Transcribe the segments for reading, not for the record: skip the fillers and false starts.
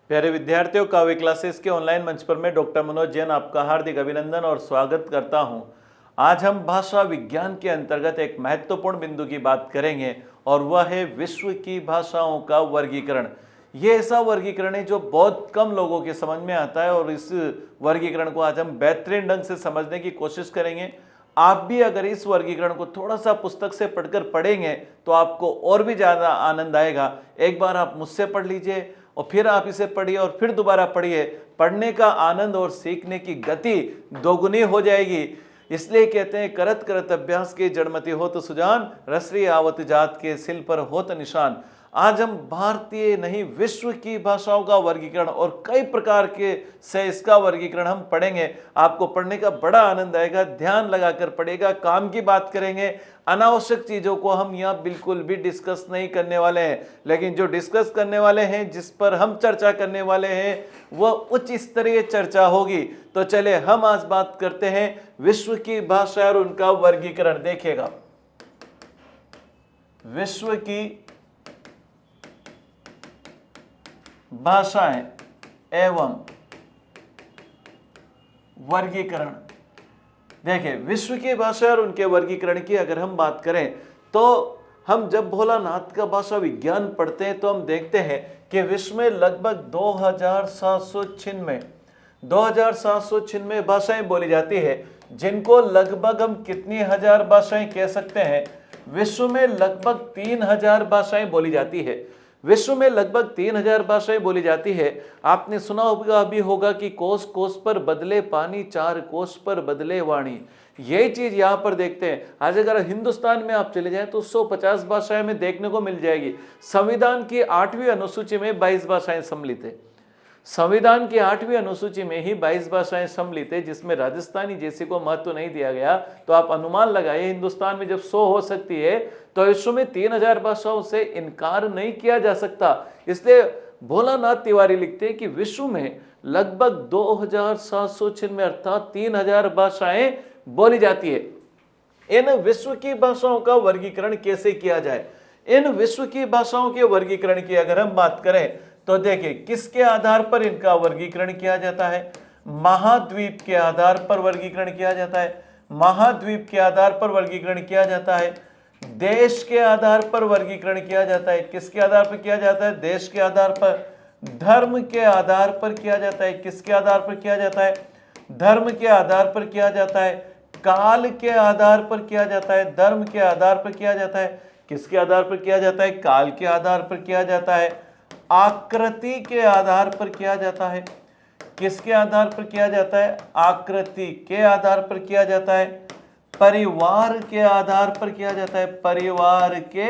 प्यारे विद्यार्थियों, काव्य क्लासेस के ऑनलाइन मंच पर मैं डॉक्टर मनोज जैन आपका हार्दिक अभिनंदन और स्वागत करता हूं। आज हम भाषा विज्ञान के अंतर्गत एक महत्वपूर्ण बिंदु की बात करेंगे और वह है विश्व की भाषाओं का वर्गीकरण। ये ऐसा वर्गीकरण है जो बहुत कम लोगों के समझ में आता है और इस वर्गीकरण को आज हम बेहतरीन ढंग से समझने की कोशिश करेंगे। आप भी अगर इस वर्गीकरण को थोड़ा सा पुस्तक से पढ़कर पढ़ेंगे तो आपको और भी ज़्यादा आनंद आएगा। एक बार आप मुझसे पढ़ लीजिए और फिर आप इसे पढ़िए और फिर दोबारा पढ़िए। पढ़ने का आनंद और सीखने की गति दोगुनी हो जाएगी। इसलिए कहते हैं करत करत अभ्यास के जड़मति होत सुजान, रसरी आवत जात के सिल पर होत निशान। आज हम भारतीय नहीं विश्व की भाषाओं का वर्गीकरण और कई प्रकार के से इसका वर्गीकरण हम पढ़ेंगे। आपको पढ़ने का बड़ा आनंद आएगा, ध्यान लगाकर पढ़ेगा। काम की बात करेंगे, अनावश्यक चीजों को हम यहाँ बिल्कुल भी डिस्कस नहीं करने वाले हैं, लेकिन जो डिस्कस करने वाले हैं, जिस पर हम चर्चा करने वाले हैं, वह उच्च स्तरीय चर्चा होगी। तो चले हम आज बात करते हैं विश्व की भाषा और उनका वर्गीकरण। देखिएगा, विश्व की भाषाएं एवं वर्गीकरण। देखिए, विश्व की भाषा और उनके वर्गीकरण की अगर हम बात करें तो हम जब भोलानाथ का भाषा विज्ञान पढ़ते हैं तो हम देखते हैं कि विश्व में लगभग 2796 भाषाएं बोली जाती है, जिनको लगभग हम कितनी हजार भाषाएं कह सकते हैं। विश्व में लगभग 3000 भाषाएं बोली जाती है। विश्व में लगभग 3000 भाषाएं बोली जाती है। आपने सुना होगा कि कोस कोस पर बदले पानी, चार कोस पर बदले वाणी। यही चीज यहाँ पर देखते हैं। आज अगर हिंदुस्तान में आप चले जाएं तो 150 भाषाएं में देखने को मिल जाएगी। संविधान की 8वीं अनुसूची में 22 भाषाएं सम्मिलित है। संविधान की 8वीं अनुसूची में ही 22 भाषाएं सम्मिलित है, जिसमें राजस्थानी जैसे को महत्व नहीं दिया गया। तो आप अनुमान लगाइए, हिंदुस्तान में जब 100 हो सकती है तो विश्व में 3000 भाषाओं से इनकार नहीं किया जा सकता। इसलिए भोलानाथ तिवारी लिखते हैं कि विश्व में लगभग 2796 अर्थात 3000 भाषाएं बोली जाती है। इन विश्व की भाषाओं का वर्गीकरण कैसे किया जाए? इन विश्व की भाषाओं के वर्गीकरण की अगर हम बात करें तो देखिए, किसके आधार पर इनका वर्गीकरण किया जाता है? महाद्वीप के आधार पर वर्गीकरण किया जाता है। महाद्वीप के आधार पर वर्गीकरण किया जाता है। देश के आधार पर वर्गीकरण किया जाता है। किसके आधार पर किया जाता है? देश के आधार पर। धर्म के आधार पर किया जाता है। किसके आधार पर किया जाता है? धर्म के आधार पर किया जाता है। काल के आधार पर किया जाता है। धर्म के आधार पर किया जाता है। किसके आधार पर किया जाता है? काल के आधार पर किया जाता है। आकृति के आधार पर किया जाता है। किसके आधार पर किया जाता है? आकृति के आधार पर किया जाता है। परिवार के आधार पर किया जाता है। परिवार के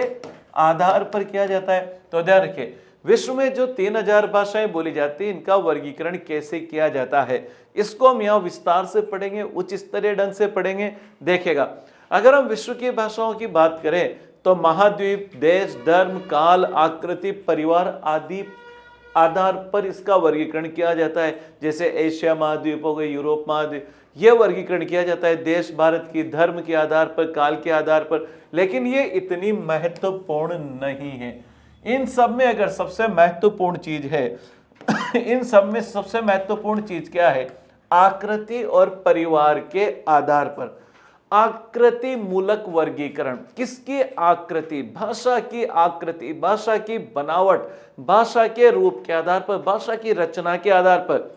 आधार पर किया जाता है। तो ध्यान रखिए, विश्व में जो 3000 भाषाएं बोली जाती है, इनका वर्गीकरण कैसे किया जाता है, इसको हम यहाँ विस्तार से पढ़ेंगे, उच्च स्तरीय ढंग से पढ़ेंगे। देखिएगा, अगर हम विश्व की भाषाओं की बात करें तो महाद्वीप, देश, धर्म, काल, आकृति, परिवार आदि आधार पर इसका वर्गीकरण किया जाता है। जैसे एशिया महाद्वीप हो गए, यूरोप महाद्वीप, यह वर्गीकरण किया जाता है देश भारत की, धर्म के आधार पर, काल के आधार पर। लेकिन ये इतनी महत्वपूर्ण नहीं है। इन सब में अगर सबसे महत्वपूर्ण चीज है इन सब में सबसे महत्वपूर्ण चीज क्या है? आकृति और परिवार के आधार पर आकृति मूलक वर्गीकरण। किसकी आकृति? भाषा की आकृति, भाषा की बनावट, भाषा के रूप के आधार पर, भाषा की रचना के आधार पर।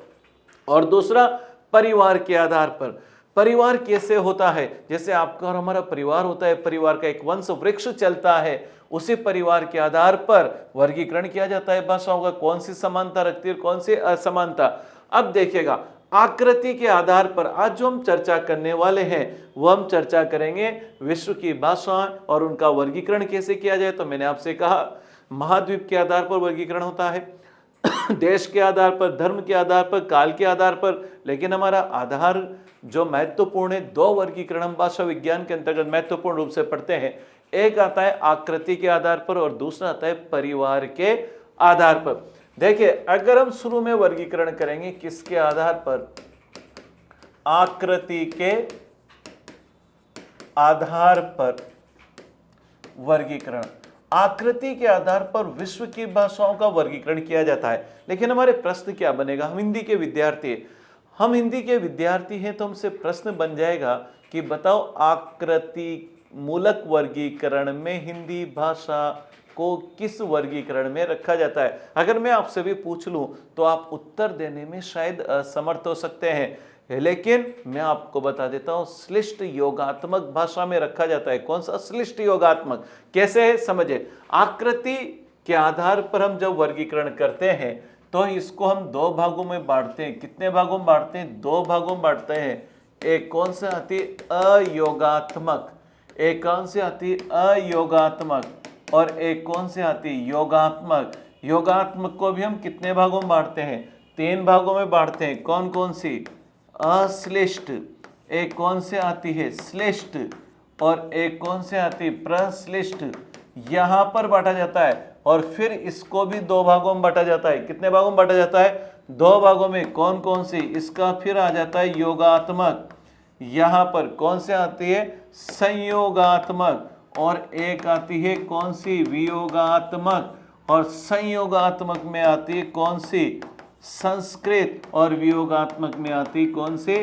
और दूसरा, परिवार के आधार पर। परिवार कैसे होता है? जैसे आपका और हमारा परिवार होता है, परिवार का एक वंश वृक्ष चलता है, उसी परिवार के आधार पर वर्गीकरण किया जाता है भाषाओं का, कौन सी समानता रखती है, कौन सी असमानता। अब देखिएगा, आकृति के आधार पर आज जो हम चर्चा करने वाले हैं वो हम चर्चा करेंगे विश्व की भाषाएं और उनका वर्गीकरण कैसे किया जाए। तो मैंने आपसे कहा, महाद्वीप के आधार पर वर्गीकरण होता है, देश के आधार पर, धर्म के आधार पर, काल के आधार पर। लेकिन हमारा आधार जो महत्वपूर्ण है, 2 वर्गीकरण हम भाषा विज्ञान के अंतर्गत महत्वपूर्ण रूप से पढ़ते हैं। एक आता है आकृति के आधार पर और दूसरा आता है परिवार के आधार पर। देखिए, अगर हम शुरू में वर्गीकरण करेंगे किसके आधार पर? आकृति के आधार पर वर्गीकरण। आकृति के आधार पर विश्व की भाषाओं का वर्गीकरण किया जाता है। लेकिन हमारे प्रश्न क्या बनेगा, हम हिंदी के विद्यार्थी हैं, तो हमसे प्रश्न बन जाएगा कि बताओ आकृति मूलक वर्गीकरण में हिंदी भाषा को किस वर्गीकरण में रखा जाता है। अगर मैं आपसे भी पूछ लूं तो आप उत्तर देने में शायद असमर्थ हो सकते हैं, लेकिन मैं आपको बता देता हूं श्लिष्ट योगात्मक भाषा में रखा जाता है। कौन सा श्लिष्ट योगात्मक, कैसे है समझे। आकृति के आधार पर हम जब वर्गीकरण करते हैं तो इसको हम दो भागों में बांटते हैं। कितने भागों में बांटते हैं, दो भागों में बांटते हैं। एक कौन से आती है अयोगात्मक, एक कौन से आती है अयोगात्मक, और एक कौन से आती है योगात्मक। योगात्मक को भी हम कितने भागों में बांटते हैं, तीन भागों में बांटते हैं। कौन कौन सी, अश्लिष्ट, एक कौन से आती है श्लिष्ट, और एक कौन से आती है प्रश्लिष्ट। यहां पर बांटा जाता है और फिर इसको भी दो भागों में बांटा जाता है। कितने भागों में बांटा जाता है, दो भागों में। कौन कौन सी, इसका फिर आ जाता है योगात्मक। यहां पर कौन से आती है संयोगात्मक, और एक आती है कौन सी वियोगात्मक, और संयोगात्मक में आती है कौन सी संस्कृत, और वियोगात्मक में आती कौन सी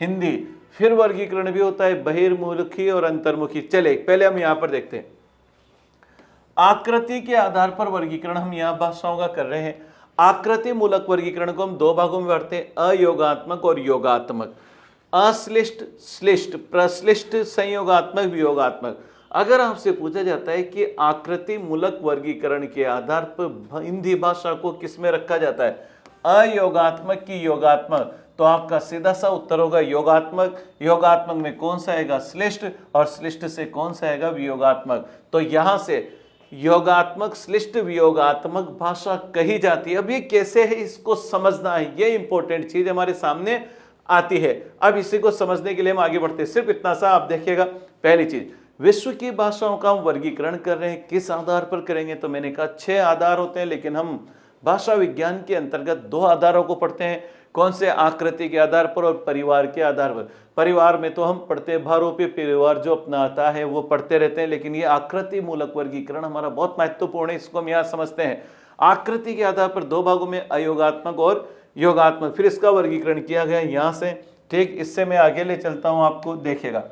हिंदी। फिर वर्गीकरण भी होता है बहिर्मुखी और अंतर्मुखी। चले पहले हम यहां पर देखते हैं आकृति के आधार पर वर्गीकरण हम यहां भाषाओं का कर रहे हैं। आकृति मूलक वर्गीकरण को हम दो भागों में बांटते हैं, अयोगात्मक और योगात्मक। अश्लिष्ट, श्लिष्ट, प्रश्लिष्ट, संयोगात्मक, वियोगात्मक। अगर आपसे पूछा जाता है कि आकृति मूलक वर्गीकरण के आधार पर हिंदी भाषा को किसमें रखा जाता है, अयोगात्मक की योगात्मक, तो आपका सीधा सा उत्तर होगा योगात्मक। योगात्मक में कौन सा आएगा श्लिष्ट, और श्लिष्ट से कौन सा आएगा वियोगात्मक। तो यहां से योगात्मक, श्लिष्ट, वियोगात्मक भाषा कही जाती है। अब ये कैसे है इसको समझना है, ये इंपॉर्टेंट चीज हमारे सामने आती है। अब इसी को समझने के लिए हम आगे बढ़ते हैं। सिर्फ इतना सा आप देखिएगा। पहली चीज, विश्व की भाषाओं का हम वर्गीकरण कर रहे हैं, किस आधार पर करेंगे, तो मैंने कहा 6 आधार होते हैं, लेकिन हम भाषा विज्ञान के अंतर्गत 2 आधारों को पढ़ते हैं। कौन से, आकृति के आधार पर और परिवार के आधार पर। परिवार में तो हम पढ़ते हैं भारोपी परिवार जो अपना आता है वो पढ़ते रहते हैं, लेकिन ये आकृति मूलक वर्गीकरण हमारा बहुत महत्वपूर्ण है, इसको हम यहाँ समझते हैं। आकृति के आधार पर 2 भागों में अयोगात्मक और योगात्मक, फिर इसका वर्गीकरण किया गया यहाँ से। ठीक, इससे मैं आगे ले चलता हूँ, आपको देखेगा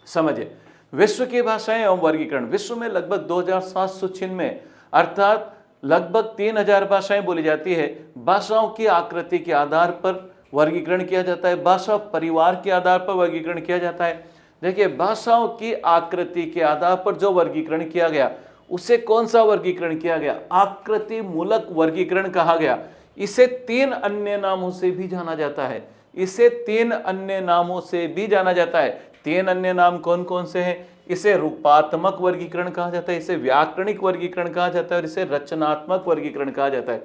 समझे। विश्व की भाषाएं एवं वर्गीकरण। विश्व में लगभग 2796 अर्थात लगभग 3000 भाषाएं बोली जाती है। भाषाओं की आकृति के आधार पर वर्गीकरण किया जाता है, भाषा परिवार के आधार पर वर्गीकरण किया जाता है। देखिए, भाषाओं की आकृति के आधार पर जो वर्गीकरण किया गया उसे कौन सा वर्गीकरण किया गया, आकृति मूलक वर्गीकरण कहा गया। इसे 3 अन्य नामों से भी जाना जाता है, इसे 3 अन्य नामों से भी जाना जाता है। 3 अन्य नाम कौन कौन से हैं, इसे रूपात्मक वर्गीकरण कहा जाता है, इसे व्याकरणिक वर्गीकरण कहा जाता है, और इसे रचनात्मक वर्गीकरण कहा जाता है।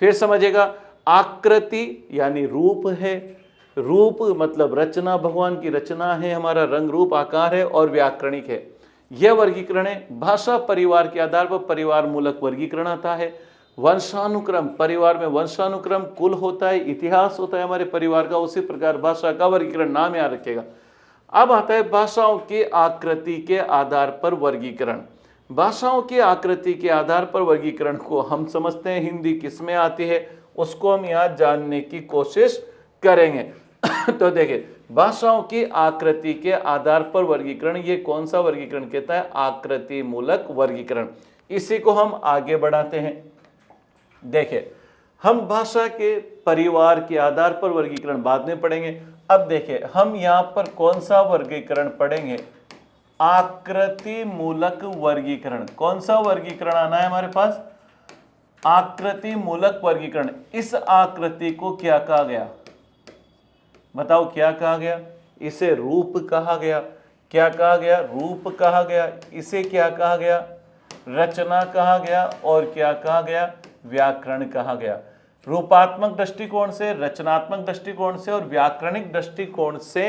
फिर समझेगा, आकृति यानी रूप है, रूप मतलब रचना, भगवान की रचना है, हमारा रंग रूप आकार है, और व्याकरणिक है, यह वर्गीकरण है। भाषा परिवार के आधार पर परिवार मूलक वर्गीकरण आता है। वंशानुक्रम, परिवार में वंशानुक्रम, कुल होता है, इतिहास होता है हमारे परिवार का, उसी प्रकार भाषा का वर्गीकरण, नाम याद रखेगा। अब आता है भाषाओं की आकृति के आधार पर वर्गीकरण। भाषाओं की आकृति के आधार पर वर्गीकरण को हम समझते हैं हिंदी किसमें आती है, उसको हम यहाँ जानने की कोशिश करेंगे। तो देखिए, भाषाओं की आकृति के आधार पर वर्गीकरण, ये कौन सा वर्गीकरण कहता है, आकृति मूलक वर्गीकरण। इसी को हम आगे बढ़ाते हैं। देखिए, हम भाषा के परिवार के आधार पर वर्गीकरण बाद में पढ़ेंगे। अब देखिए, हम यहाँ पर कौन सा वर्गीकरण पढ़ेंगे, आकृति मूलक वर्गीकरण। कौन सा वर्गीकरण आना है हमारे पास, आकृति मूलक वर्गीकरण। इस आकृति को क्या कहा गया, बताओ क्या कहा गया, इसे रूप कहा गया। क्या कहा गया, रूप कहा गया। इसे क्या कहा गया, रचना कहा गया, और क्या कहा गया, व्याकरण कहा गया। रूपात्मक दृष्टिकोण से, रचनात्मक दृष्टिकोण से और व्याकरणिक दृष्टिकोण से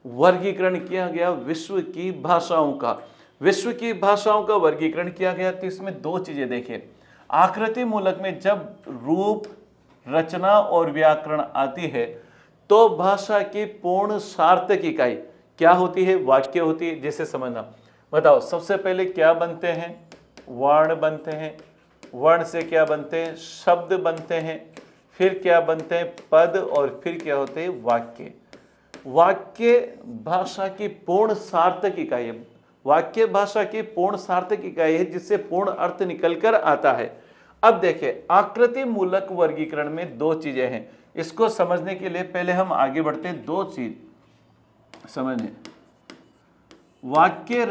वर्गीकरण किया गया विश्व की भाषाओं का। विश्व की भाषाओं का वर्गीकरण किया गया तो इसमें 2 चीजें देखिए। आकृति मूलक में जब रूप, रचना और व्याकरण आती है तो भाषा की पूर्ण सार्थक इकाई क्या होती है, वाक्य होती है। जैसे समझना, बताओ सबसे पहले क्या बनते हैं, वर्ण बनते हैं, वर्ण से क्या बनते हैं, शब्द बनते हैं, फिर क्या बनते हैं, पद, और फिर क्या होते हैं, वाक्य। वाक्य भाषा की पूर्ण सार्थक इकाई है। वाक्य भाषा की पूर्ण सार्थक इकाई है जिससे पूर्ण अर्थ निकलकर आता है। अब देखिए, आकृति मूलक वर्गीकरण में दो चीजें हैं। इसको समझने के लिए पहले हम आगे बढ़ते हैं, दो चीज समझने। वाक्य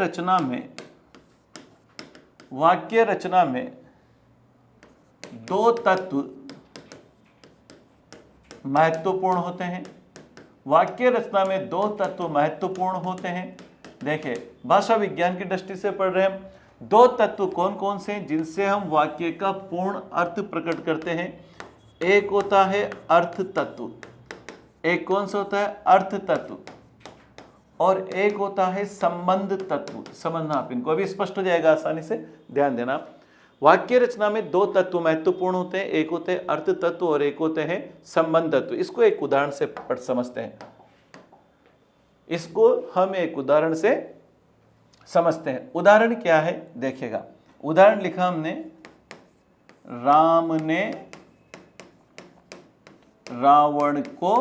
रचना में दो तत्व महत्वपूर्ण होते हैं। वाक्य रचना में दो तत्व महत्वपूर्ण होते हैं। देखिए, भाषा विज्ञान की दृष्टि से पढ़ रहे हैं। दो तत्व कौन कौन से हैं जिनसे हम वाक्य का पूर्ण अर्थ प्रकट करते हैं? एक होता है अर्थ तत्व, एक कौन सा होता है, अर्थ तत्व, और एक होता है संबंध तत्व। समझना आप इनको, अभी स्पष्ट हो जाएगा आसानी से, ध्यान देना। वाक्य रचना में दो तत्व महत्वपूर्ण होते हैं, एक होते हैं अर्थ तत्व और एक होते हैं संबंध तत्व। इसको एक उदाहरण से समझते हैं। इसको हम एक उदाहरण से समझते हैं। उदाहरण क्या है देखिएगा। उदाहरण लिखा हमने, राम ने रावण को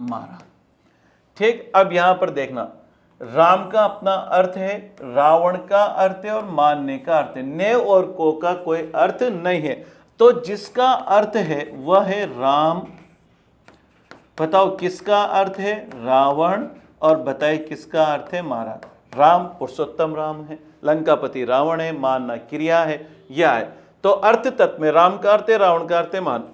मारा। ठीक, अब यहां पर देखना, राम का अपना अर्थ है, रावण का अर्थ है और मारने का अर्थ है। ने और को का कोई अर्थ नहीं है, तो जिसका अर्थ है वह है राम। बताओ किसका अर्थ है, रावण, और बताइए किसका अर्थ है, मारा। राम पुरुषोत्तम राम है, लंकापति रावण है, मारना क्रिया है, यह है। तो अर्थ तत्व में राम का अर्थ है, रावण का अर्थ है मान।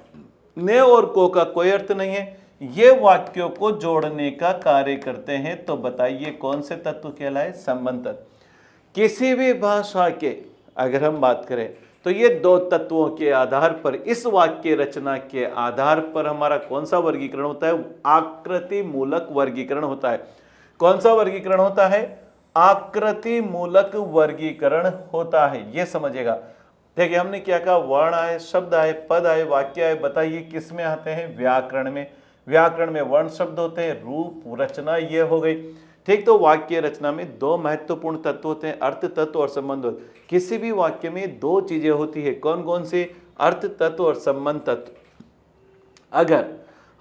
ने और को का कोई अर्थ नहीं है, ये वाक्यों को जोड़ने का कार्य करते हैं। तो बताइए कौन से तत्व कहलाए, संबंध तत्व। किसी भी भाषा के अगर हम बात करें तो ये दो तत्वों के आधार पर, इस वाक्य रचना के आधार पर हमारा कौन सा वर्गीकरण होता है, आकृति मूलक वर्गीकरण होता है। कौन सा वर्गीकरण होता है, आकृति मूलक वर्गीकरण होता है, ये समझिएगा। देखिए हमने क्या कहा, वर्ण आए, शब्द आए, पद आए, वाक्य आए। बताइए किस में आते हैं, व्याकरण में। व्याकरण में वर्ण शब्द होते हैं, रूप, रचना, ये हो गई। ठीक, तो वाक्य रचना में दो महत्वपूर्ण तत्व होते हैं, अर्थ तत्व और संबंध तत्व। किसी भी वाक्य में दो चीजें होती है, कौन कौन सी, अर्थ तत्व और संबंध तत्व। अगर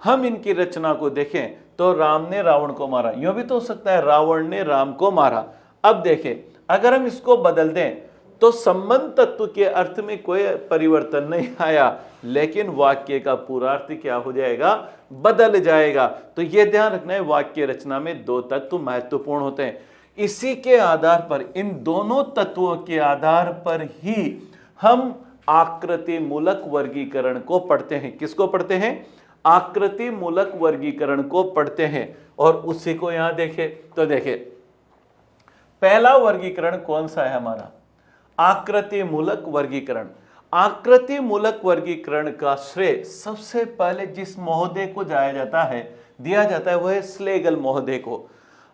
हम इनकी रचना को देखें तो राम ने रावण को मारा, यूं भी तो हो सकता है रावण ने राम को मारा। अब देखें, अगर हम इसको बदल दें तो संबंध तत्व के अर्थ में कोई परिवर्तन नहीं आया, लेकिन वाक्य का पूरा अर्थ क्या हो जाएगा, बदल जाएगा। तो यह ध्यान रखना है, वाक्य रचना में दो तत्व महत्वपूर्ण होते हैं। इसी के आधार पर, इन दोनों तत्वों के आधार पर ही हम आकृति मूलक वर्गीकरण को पढ़ते हैं। किसको पढ़ते हैं, आकृति मूलक वर्गीकरण को पढ़ते हैं। और उसी को यहां देखें तो देखें, पहला वर्गीकरण कौन सा है हमारा, आकृति मूलक वर्गीकरण। आकृति मूलक वर्गीकरण का श्रेय सबसे पहले जिस महोदय को दिया जाता है वह है स्लेगल महोदय को।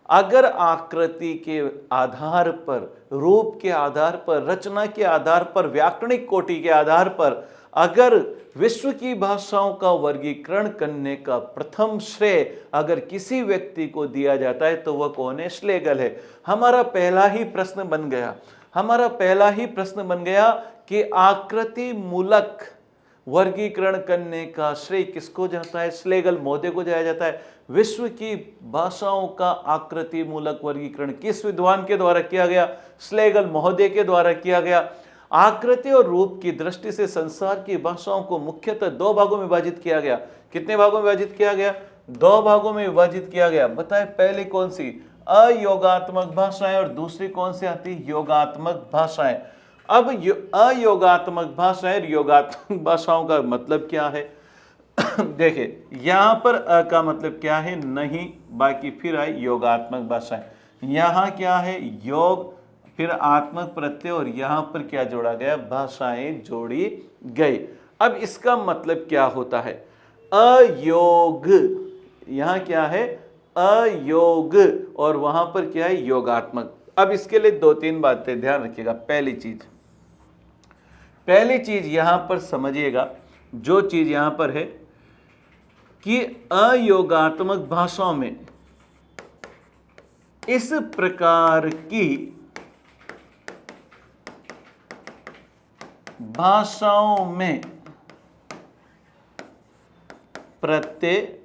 अगर आकृति के आधार पर, रूप के आधार पर, रचना के आधार पर, व्याकरणिक कोटि के आधार पर अगर विश्व की भाषाओं का वर्गीकरण करने का प्रथम श्रेय अगर किसी व्यक्ति को दिया जाता है तो वह कौन है, श्लेगल है। हमारा पहला ही प्रश्न बन गया कि आकृति मूलक वर्गीकरण करने का श्रेय किसको जाता है, श्लेगल महोदय को जाया जाता है। विश्व की भाषाओं का आकृति मूलक वर्गीकरण किस विद्वान के द्वारा किया गया, श्लेगल महोदय के द्वारा किया गया। आकृति और रूप की दृष्टि से संसार की भाषाओं को मुख्यतः दो भागों में विभाजित किया गया। कितने भागों में विभाजित किया गया, दो भागों में विभाजित किया गया। बताएं पहली कौन सी, अयोगात्मक भाषाएं, और दूसरी कौन सी आती, योगात्मक भाषाएं। अब अयोगात्मक भाषाएं और योगात्मक भाषाओं का मतलब क्या है देखिए, यहां पर अ का मतलब क्या है, नहीं, बाकी फिर आई योगात्मक भाषाएं। यहां क्या है, योग, फिर आत्मक प्रत्यय, और यहां पर क्या जोड़ा गया, भाषाएं जोड़ी गई। अब इसका मतलब क्या होता है, अयोग, यहां क्या है, अयोग, और वहां पर क्या है, योगात्मक। अब इसके लिए दो तीन बातें ध्यान रखिएगा। पहली चीज यहां पर समझिएगा, जो चीज यहां पर है कि अयोगात्मक भाषाओं में इस प्रकार की भाषाओं में प्रत्यय,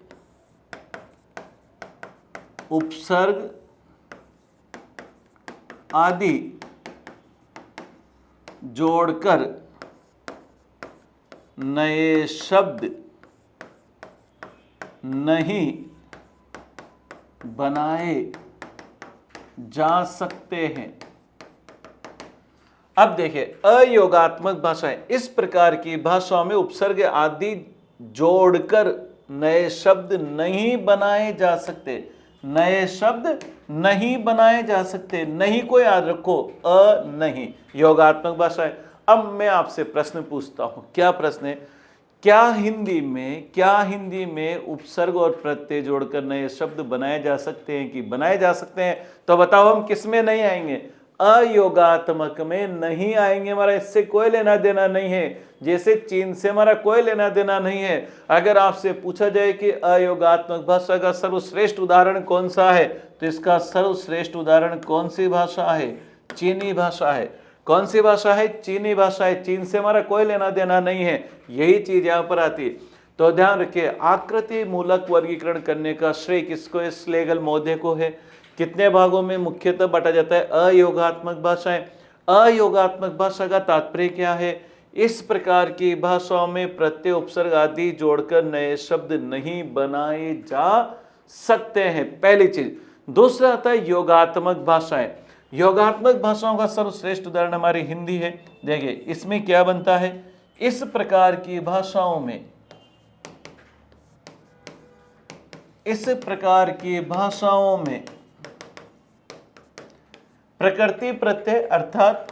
उपसर्ग आदि जोड़कर नए शब्द नहीं बनाए जा सकते हैं। अब देखिए, अयोगात्मक भाषाएं, इस प्रकार की भाषाओं में उपसर्ग आदि जोड़कर नए शब्द नहीं बनाए जा सकते। नए शब्द नहीं बनाए जा सकते। नहीं को याद रखो, नहीं, योगात्मक भाषाएं। अब मैं आपसे प्रश्न पूछता हूं। क्या प्रश्न है? क्या हिंदी में उपसर्ग और प्रत्यय जोड़कर नए शब्द बनाए जा सकते हैं कि बनाए जा सकते हैं? तो बताओ, हम किस में नहीं आएंगे? अयोगात्मक में नहीं आएंगे। हमारा इससे कोई लेना देना नहीं है, जैसे चीन से हमारा कोई लेना देना नहीं है। अगर आपसे पूछा जाए कि अयोगात्मक भाषा का सर्वश्रेष्ठ उदाहरण कौन सा है, तो इसका सर्वश्रेष्ठ उदाहरण कौन सी भाषा है? चीनी भाषा है। कौन सी भाषा है? चीनी भाषा है। चीन से हमारा कोई लेना देना नहीं है। यही चीज यहां पर आती है। तो ध्यान रखिए, आकृति मूलक वर्गीकरण करने का श्रेय किसको है? स्लेगल महोदय को है। कितने भागों में मुख्यतः बांटा जाता है? अयोगात्मक भाषाएं। अयोगात्मक भाषा का तात्पर्य क्या है? इस प्रकार की भाषाओं में प्रत्यय, उपसर्ग आदि जोड़कर नए शब्द नहीं बनाए जा सकते हैं, पहली चीज। दूसरा आता है योगात्मक भाषाएं। योगात्मक भाषाओं का सर्वश्रेष्ठ उदाहरण हमारी हिंदी है। देखिए, इसमें क्या बनता है? इस प्रकार की भाषाओं में प्रकृति प्रत्यय अर्थात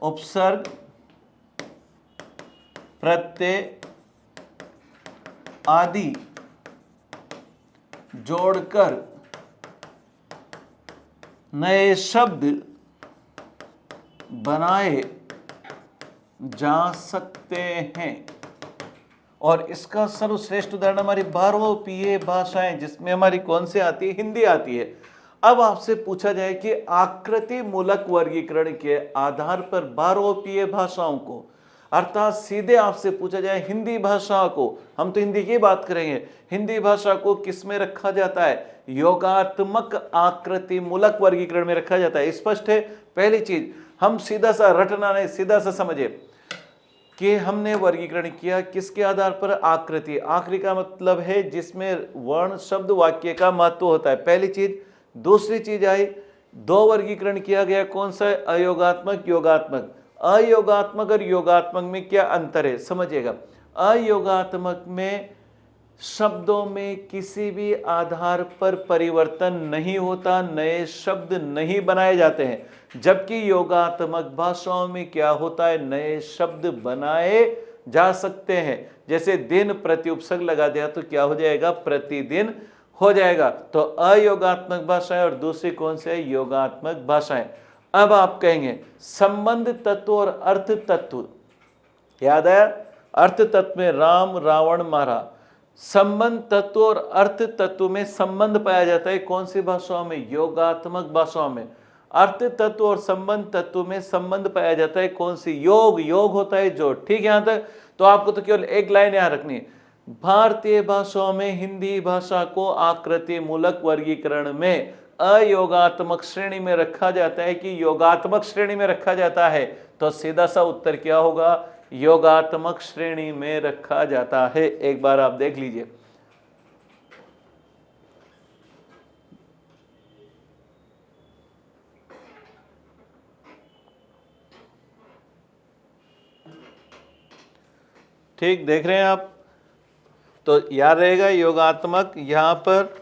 उपसर्ग, प्रत्यय आदि जोड़कर नए शब्द बनाए जा सकते हैं। और इसका सर्वश्रेष्ठ उदाहरण हमारी बहुपीय भाषाएं, जिसमें हमारी कौन सी आती है? हिंदी आती है। अब आपसे पूछा जाए कि आकृति मूलक वर्गीकरण के आधार पर बहुपीय भाषाओं को, अर्थात सीधे आपसे पूछा जाए हिंदी भाषा को, हम तो हिंदी की बात करेंगे, हिंदी भाषा को किस में रखा जाता है? योगात्मक आकृति मूलक वर्गीकरण में रखा जाता है। स्पष्ट है? पहली चीज, हम सीधा सा रटना नहीं, सीधा सा समझे कि हमने वर्गीकरण किया किसके आधार पर? आकृति। आकृति का मतलब है जिसमें वर्ण, शब्द, वाक्य का महत्व होता है, पहली चीज। दूसरी चीज आई, दो वर्गीकरण किया गया, कौन सा है? अयोगात्मक, योगात्मक। अयोगात्मक और योगात्मक में क्या अंतर है? समझिएगा। अयोगात्मक में शब्दों में किसी भी आधार पर परिवर्तन नहीं होता, नए शब्द नहीं बनाए जाते हैं। जबकि योगात्मक भाषाओं में क्या होता है? नए शब्द बनाए जा सकते हैं। जैसे दिन प्रति उपसर्ग लगा दिया तो क्या हो जाएगा? प्रतिदिन हो जाएगा। तो अयोगात्मक भाषाएं और दूसरी कौन से है? योगात्मक भाषाएं। अब आप कहेंगे संबंध तत्व और अर्थ तत्व, याद आया? अर्थ तत्व में राम, रावण, मारा। संबंध तत्व और अर्थ तत्व में संबंध पाया जाता है कौन सी भाषाओं में? योगात्मक भाषाओं में। अर्थ तत्व और संबंध तत्व में संबंध पाया जाता है कौन सी? योग। योग होता है जो। ठीक है? यहां तक तो आपको तो केवल एक लाइन यहां रखनी है। भारतीय भाषाओं में हिंदी भाषा को आकृति मूलक वर्गीकरण में अयोगात्मक श्रेणी में रखा जाता है कि योगात्मक श्रेणी में रखा जाता है? तो सीधा सा उत्तर क्या होगा? योगात्मक श्रेणी में रखा जाता है। एक बार आप देख लीजिए। ठीक देख रहे हैं आप? तो याद रहेगा योगात्मक यहां पर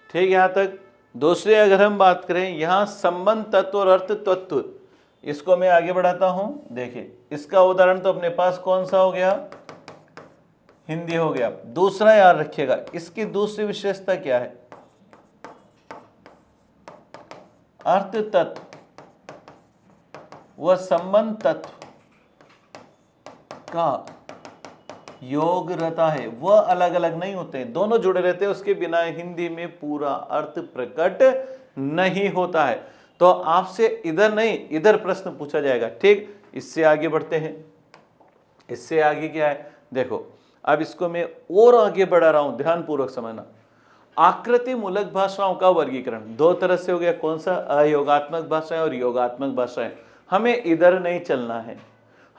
ठीक। यहां तक। दूसरी अगर हम बात करें, यहां संबंध तत्व और अर्थ तत्व, इसको मैं आगे बढ़ाता हूं। देखिए, इसका उदाहरण तो अपने पास कौन सा हो गया? हिंदी हो गया। दूसरा याद रखिएगा, इसकी दूसरी विशेषता क्या है? अर्थ तत्व वह संबंध तत्व का योग रहता है, वह अलग अलग नहीं होते हैं, दोनों जुड़े रहते हैं, उसके बिना हिंदी में पूरा अर्थ प्रकट नहीं होता है। तो आपसे इधर नहीं इधर प्रश्न पूछा जाएगा। ठीक, इससे आगे बढ़ते हैं। इससे आगे क्या है देखो, अब इसको मैं और आगे बढ़ा रहा हूं, ध्यानपूर्वक समझना। आकृति मूलक भाषाओं का वर्गीकरण दो तरह से हो गया, कौन सा? अयोगात्मक भाषाएं और योगात्मक भाषाएं। हमें इधर नहीं चलना है,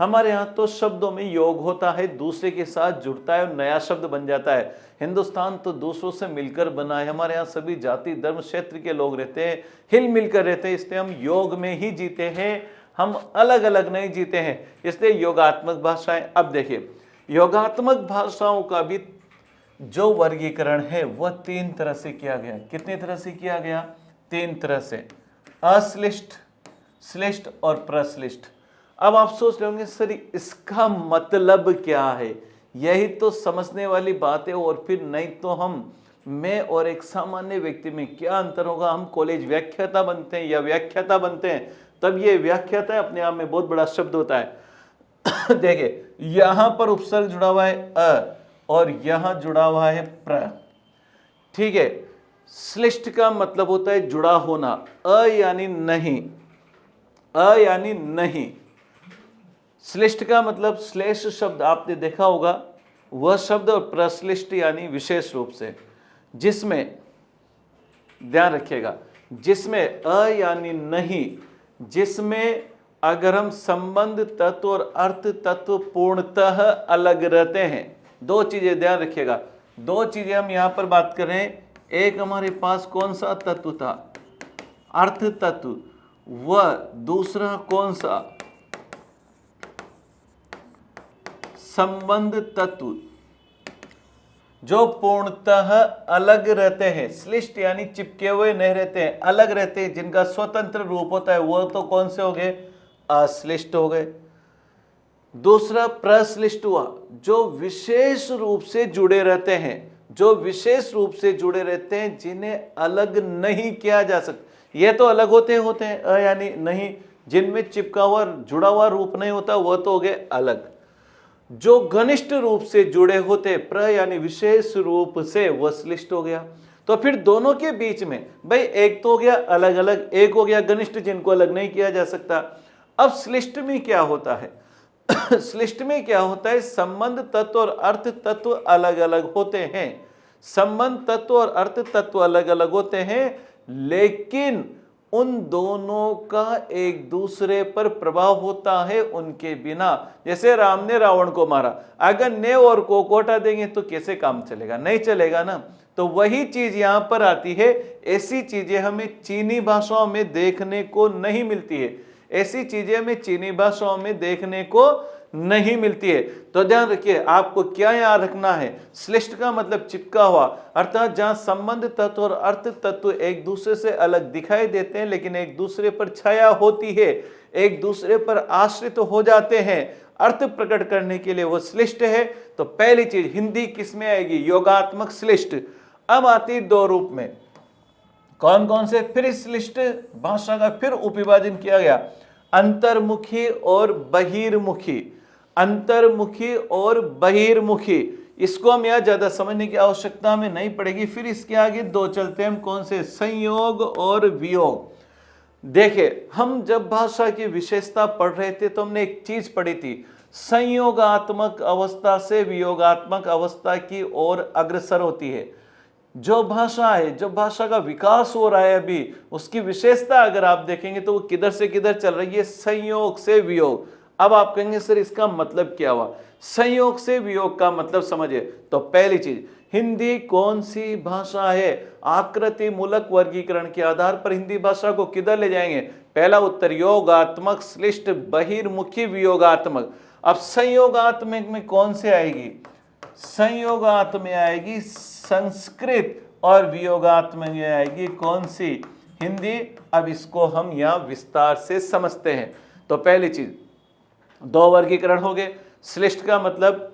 हमारे यहाँ तो शब्दों में योग होता है, दूसरे के साथ जुड़ता है और नया शब्द बन जाता है। हिंदुस्तान तो दूसरों से मिलकर बना है, हमारे यहाँ सभी जाति धर्म क्षेत्र के लोग रहते हैं, हिल मिलकर रहते हैं, इसलिए हम योग में ही जीते हैं, हम अलग अलग नहीं जीते हैं, इसलिए योगात्मक भाषाएं। अब देखिए, योगात्मक भाषाओं का भी जो वर्गीकरण है वह तीन तरह से किया गया। कितनी तरह से किया गया? तीन तरह से, अश्लिष्ट, श्लिष्ट और प्रश्लिष्ट। अब आप सोच रहे होंगे सर इसका मतलब क्या है? यही तो समझने वाली बात है, और फिर नहीं तो मैं और एक सामान्य व्यक्ति में क्या अंतर होगा? हम कॉलेज व्याख्याता बनते हैं या व्याख्याता बनते हैं, तब ये व्याख्याता अपने आप में बहुत बड़ा शब्द होता है। देखिए, यहां पर उपसर्ग जुड़ा हुआ है अ और यहां जुड़ा हुआ है प्र। ठीक है, श्लिष्ट का मतलब होता है जुड़ा होना, अ यानी नहीं, अ यानी नहीं। श्लिष्ट का मतलब श्लेष शब्द आपने देखा होगा वह शब्द, और प्रश्लिष्ट यानी विशेष रूप से, जिसमें ध्यान रखिएगा, जिसमें अ यानी नहीं, जिसमें अगर हम संबंध तत्व और अर्थ तत्व पूर्णतः अलग रहते हैं। दो चीजें ध्यान रखिएगा, दो चीजें हम यहां पर बात कर रहे हैं। एक हमारे पास कौन सा तत्व था? अर्थ तत्व। वह दूसरा कौन सा? संबंध तत्व, जो पूर्णतः अलग रहते हैं। श्लिष्ट यानी चिपके हुए नहीं रहते हैं, अलग रहते हैं, जिनका स्वतंत्र रूप होता है, वह तो कौन से हो गए? अश्लिष्ट हो गए। दूसरा प्रश्लिष्ट हुआ, जो विशेष रूप से जुड़े रहते हैं, जो विशेष रूप से जुड़े रहते हैं, जिन्हें अलग नहीं किया जा सकता। ये तो अलग होते हैं यानी नहीं, जिनमें चिपका हुआ जुड़ा हुआ रूप नहीं होता, वह तो हो गए अलग। जो घनिष्ठ रूप से जुड़े होते, प्र यानी विशेष रूप से, वह श्लिष्ट हो गया। तो फिर दोनों के बीच में भाई एक तो हो गया अलग अलग, एक हो गया घनिष्ठ, जिनको अलग नहीं किया जा सकता। अब श्लिष्ट में क्या होता है? श्लिष्ट में क्या होता है? संबंध तत्व और अर्थ तत्व अलग अलग होते हैं, संबंध तत्व और अर्थ तत्व अलग अलग होते हैं, लेकिन उन दोनों का एक दूसरे पर प्रभाव होता है उनके बिना। जैसे राम ने रावण को मारा, अगर ने और को हटा देंगे तो कैसे काम चलेगा? नहीं चलेगा ना। तो वही चीज यहां पर आती है। ऐसी चीजें हमें चीनी भाषाओं में देखने को नहीं मिलती है, ऐसी चीजें हमें चीनी भाषाओं में देखने को नहीं मिलती है। तो ध्यान रखिए, आपको क्या याद रखना है? श्लिष्ट का मतलब चिपका हुआ, अर्थात जहां संबंध तत्व और अर्थ तत्व एक दूसरे से अलग दिखाई देते हैं, लेकिन एक दूसरे पर छाया होती है, एक दूसरे पर आश्रित हो जाते हैं अर्थ प्रकट करने के लिए, वो श्लिष्ट है। तो पहली चीज हिंदी किस में आएगी? योगात्मक श्लिष्ट। अब आती दो रूप में, कौन कौन से? फिर श्लिष्ट भाषा का फिर उपविभाजन किया गया, अंतर्मुखी और बहिर्मुखी, अंतर्मुखी और बहिर्मुखी। इसको हम यहां ज्यादा समझने की आवश्यकता हमें नहीं पड़ेगी। फिर इसके आगे दो चलते हैं हम, कौन से? संयोग और वियोग। देखिए, हम जब भाषा की विशेषता पढ़ रहे थे तो हमने एक चीज पढ़ी थी, संयोगात्मक अवस्था से वियोगात्मक अवस्था की ओर अग्रसर होती है। जो भाषा है, जो भाषा का विकास हो रहा है अभी, उसकी विशेषता अगर आप देखेंगे तो वो किधर से किधर चल रही है? संयोग से वियोग। अब आप कहेंगे सर इसका मतलब क्या हुआ? संयोग से वियोग का मतलब समझिए। तो पहली चीज, हिंदी कौन सी भाषा है? आकृति मूलक वर्गीकरण के आधार पर हिंदी भाषा को किधर ले जाएंगे? पहला उत्तर योगात्मक, श्लिष्ट, बहिर्मुखी, वियोगात्मक। अब संयोगात्मक में कौन से आएगी? संयोगात्मक में आएगी संस्कृत, और वियोगात्मक में आएगी कौन सी? हिंदी। अब इसको हम यहां विस्तार से समझते हैं। तो पहली चीज, दो वर्गीकरण हो गए। श्लिष्ट का मतलब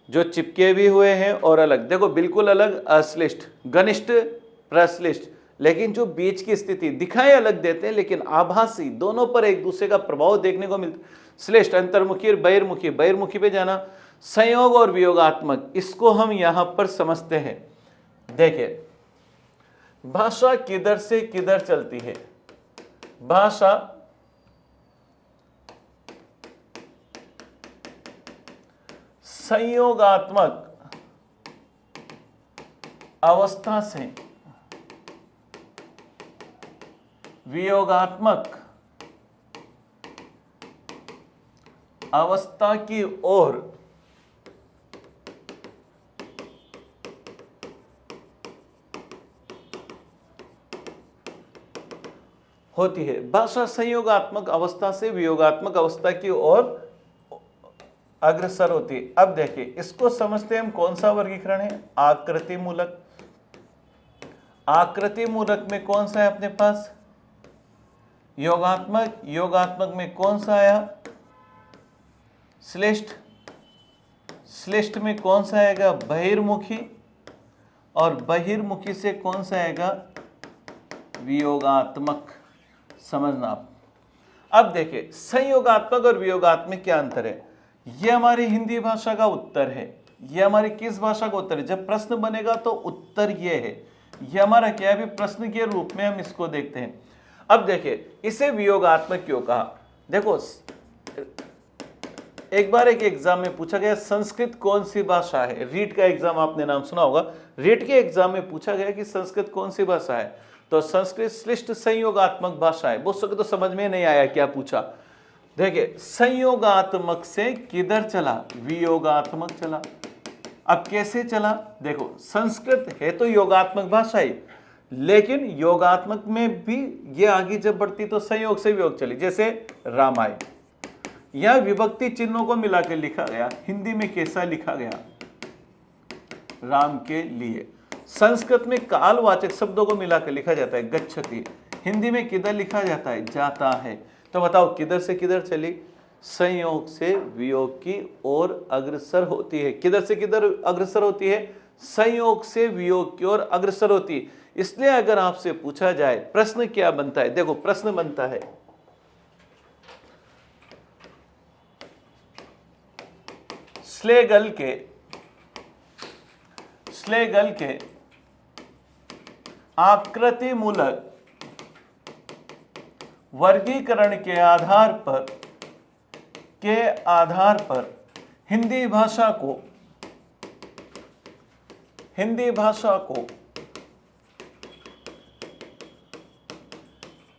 जो चिपके भी हुए हैं और अलग, देखो बिल्कुल अलग, अश्लिष्ट, घनिष्ठ, प्रश्लिष्ट। लेकिन जो बीच की स्थिति दिखाएं अलग देते हैं, लेकिन आभासी दोनों पर एक दूसरे का प्रभाव देखने को मिलता है। श्लेष्ठ, अंतर्मुखी और बहिर्मुखी, बहिर्मुखी पे जाना, संयोग और वियोगात्मक, इसको हम यहां पर समझते हैं। देखिए, भाषा किधर से किधर चलती है? भाषा संयोगात्मक अवस्था से वियोगात्मक अवस्था की ओर होती है। भाषा संयोगात्मक अवस्था से वियोगात्मक अवस्था की ओर अग्रसर होती है। अब देखिए, इसको समझते हैं हम कौन सा वर्गीकरण है? आकृति मूलक। आकृति मूलक में कौन सा है अपने पास? योगात्मक। योगात्मक में कौन सा आया? श्लेष्ठ। श्लेष्ठ में कौन सा आएगा? बहिर्मुखी। और बहिर्मुखी से कौन सा आएगा? वियोगात्मक। समझना आप। अब देखिए, संयोगात्मक और वियोगात्मक क्या अंतर है? यह हमारी हिंदी भाषा का उत्तर है। यह हमारी किस भाषा का उत्तर है? जब प्रश्न बनेगा तो उत्तर यह है। यह हमारा क्या है? प्रश्न के रूप में हम इसको देखते हैं। अब देखिए, इसे वियोगात्मक क्यों कहा? देखो, एक बार एक एग्जाम में पूछा गया संस्कृत कौन सी भाषा है। रीट का एग्जाम आपने नाम सुना होगा। रीट के एग्जाम में पूछा गया कि संस्कृत कौन सी भाषा है, तो संस्कृत श्लिष्ट संयोगात्मक भाषा है। वो तो समझ में नहीं आया क्या पूछा। देखिए, संयोगात्मक से किधर चला? वियोगात्मक चला। अब कैसे चला? देखो, संस्कृत है तो योगात्मक भाषा ही, लेकिन योगात्मक में भी ये आगे जब बढ़ती तो संयोग से वियोग चली। जैसे रामायण, यह विभक्ति चिन्हों को मिलाकर लिखा गया। हिंदी में कैसा लिखा गया? राम के लिए। संस्कृत में कालवाचक शब्दों को मिलाकर लिखा जाता है गच्छति। हिंदी में किधर लिखा जाता है? जाता है। तो बताओ, किधर से किधर चली? संयोग से वियोग की ओर अग्रसर होती है। किधर से किधर अग्रसर होती है? संयोग से वियोग की ओर अग्रसर होती है। इसलिए अगर आपसे पूछा जाए प्रश्न क्या बनता है, देखो प्रश्न बनता है, स्लेगल के आकृति मूलक वर्गीकरण के आधार पर हिंदी भाषा को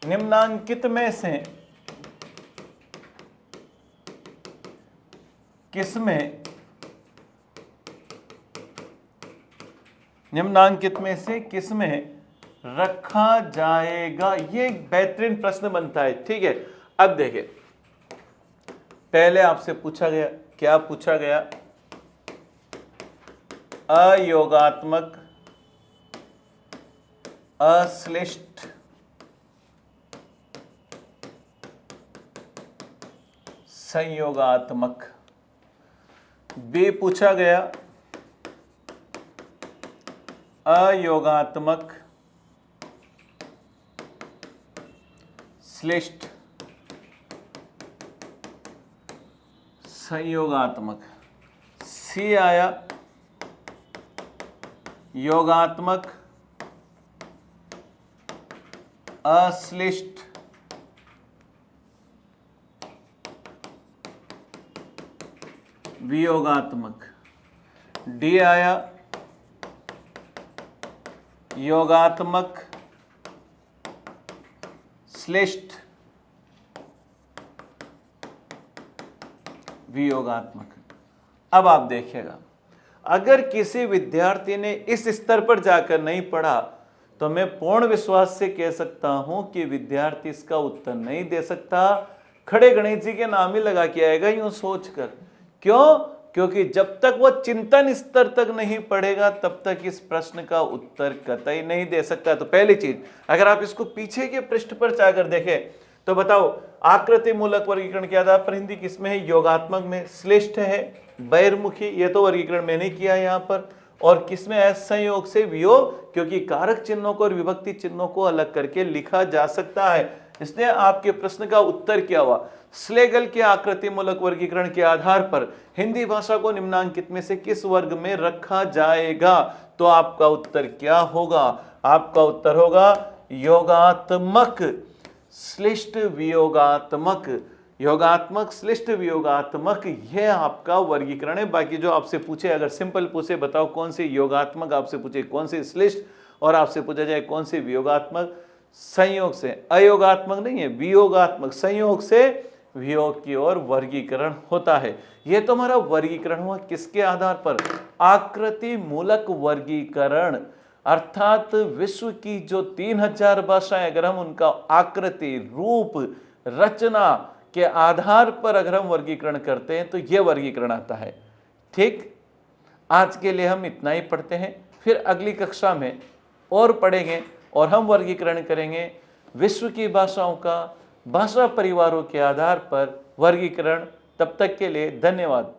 निम्नांकित में से किसमें रखा जाएगा? ये एक बेहतरीन प्रश्न बनता है। ठीक है, अब देखिए, पहले आपसे पूछा गया, क्या पूछा गया? अयोगात्मक, अश्लिष्ट, संयोगात्मक। बी पूछा गया अयोगात्मक, श्लिष्ट, संयोगात्मक। सी आया योगात्मक, अश्लिष्ट, वियोगात्मक। डी आया योगात्मक, श्लिष्ट, वियोगात्मक। अब आप देखिएगा, अगर किसी विद्यार्थी ने इस स्तर पर जाकर नहीं पढ़ा तो मैं पूर्ण विश्वास से कह सकता हूं कि विद्यार्थी इसका उत्तर नहीं दे सकता। खड़े गणेश जी के नाम ही लगा के आएगा यूं सोचकर। क्यों? क्योंकि जब तक वो चिंतन स्तर तक नहीं पढ़ेगा तब तक इस प्रश्न का उत्तर कतई नहीं दे सकता। तो पहली चीज, अगर आप इसको पीछे के पृष्ठ पर जाकर देखें तो बताओ, आकृति मूलक वर्गीकरण के आधार पर हिंदी किसमें है? योगात्मक में। श्लिष्ट है, बहिर्मुखी, ये तो वर्गीकरण मैंने किया यहां पर, और किसमें है? संयोग से वियोग, क्योंकि कारक चिन्हों को और विभक्ति चिन्हों को अलग करके लिखा जा सकता है। इसलिए आपके प्रश्न का उत्तर क्या हुआ? स्लेगल के आकृति मूलक वर्गीकरण के आधार पर हिंदी भाषा को निम्नांकित में से किस वर्ग में रखा जाएगा? तो आपका उत्तर क्या होगा? आपका उत्तर होगा योगात्मक, श्लिष्ट, वियोगात्मक। योगात्मक, श्लिष्ट, वियोगात्मक, यह आपका वर्गीकरण है। बाकी जो आपसे पूछे, अगर सिंपल पूछे बताओ कौन सी योगात्मक, आपसे पूछे कौन सी श्लिष्ट, और आपसे पूछा जाए कौन सी वियोगात्मक, संयोग से, अयोगात्मक नहीं है, वियोगात्मक, संयोग से वियोग की ओर वर्गीकरण होता है। यह तो हमारा वर्गीकरण हुआ किसके आधार पर? आकृति मूलक वर्गीकरण, अर्थात विश्व की जो 3000 भाषाएं, अगर हम उनका आकृति, रूप, रचना के आधार पर अगर हम वर्गीकरण करते हैं तो यह वर्गीकरण आता है। ठीक, आज के लिए हम इतना ही पढ़ते हैं, फिर अगली कक्षा में और पढ़ेंगे और हम वर्गीकरण करेंगे विश्व की भाषाओं का भाषा परिवारों के आधार पर वर्गीकरण। तब तक के लिए धन्यवाद।